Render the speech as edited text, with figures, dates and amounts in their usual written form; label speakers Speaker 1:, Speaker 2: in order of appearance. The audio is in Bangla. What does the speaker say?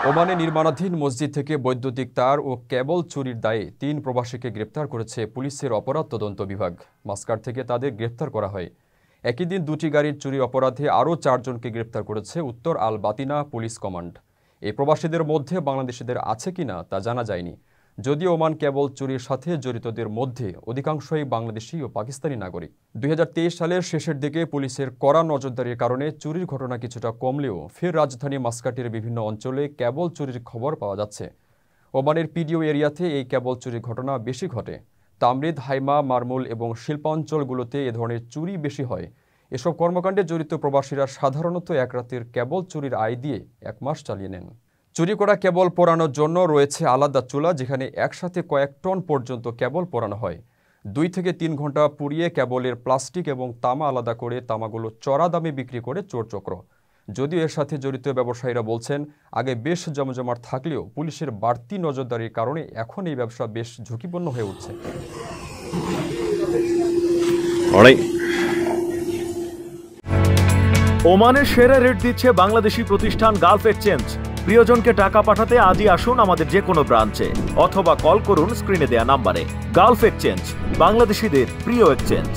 Speaker 1: ওমানে নির্মাণাধীন মসজিদ থেকে বৈদ্যুতিক তার ও কেবল চুরির দায়ে ৩ প্রবাসীকে গ্রেপ্তার করেছে পুলিশের অপরাধ তদন্ত বিভাগ। মাস্কাট থেকে তাদের গ্রেপ্তার করা হয়। একই দিন ২টি গাড়ির চুরির অপরাধে আরও ৪ জনকে গ্রেপ্তার করেছে উত্তর আল বাতিনা পুলিশ কমান্ড। এই প্রবাসীদের মধ্যে বাংলাদেশিদের আছে কিনা তা জানা যায়নি। যদিও ওমান কেবল চুরির সাথে জড়িতদের মধ্যে অধিকাংশই বাংলাদেশি ও পাকিস্তানি নাগরিক। ২০২৩ সালের শেষের দিকে পুলিশের কড়া নজরদারির কারণে চুরির ঘটনা কিছুটা কমলেও ফের রাজধানী মাস্কাটের বিভিন্ন অঞ্চলে কেবল চুরির খবর পাওয়া যাচ্ছে। ওমানের পিডিও এরিয়াতে এই কেবল চুরির ঘটনা বেশি ঘটে। তামরিদ, হাইমা, মারমুল এবং শিল্পাঞ্চলগুলোতে এ ধরনের চুরি বেশি হয়। এসব কর্মকাণ্ডে জড়িত প্রবাসীরা সাধারণত এক রাতের কেবল চুরির আয় দিয়ে ১ মাস চালিয়ে নেন। চুরি করা কেবল পোড়ানোর জন্য রয়েছে আলাদা চুলা, যেখানে একসাথে কয়েক টন পর্যন্ত কেবল পোড়ানো হয়। ২ থেকে ৩ ঘন্টা পুড়িয়ে কেবলের প্লাস্টিক এবং তামা আলাদা করে তামাগুলো চড়া দামে বিক্রি করে চোরচক্র। যদিও এর সাথে জড়িত ব্যবসায়ীরা বলছেন, আগে বেশ জমজমাট থাকলেও পুলিশের বাড়তি নজরদারির কারণে এখন এই ব্যবসা বেশ ঝুঁকিপূর্ণ হয়ে উঠছে।
Speaker 2: ওমানের সেরা রেট দিচ্ছে বাংলাদেশি প্রতিষ্ঠান গালফ এক্সচেঞ্জ। প্রিয়জনকে টাকা পাঠাতে আজই আসুন আমাদের যে কোনো ব্রাঞ্চে অথবা কল করুন স্ক্রিনে দেয়া নাম্বারে। গালফ এক্সচেঞ্জ, বাংলাদেশিদের প্রিয় এক্সচেঞ্জ।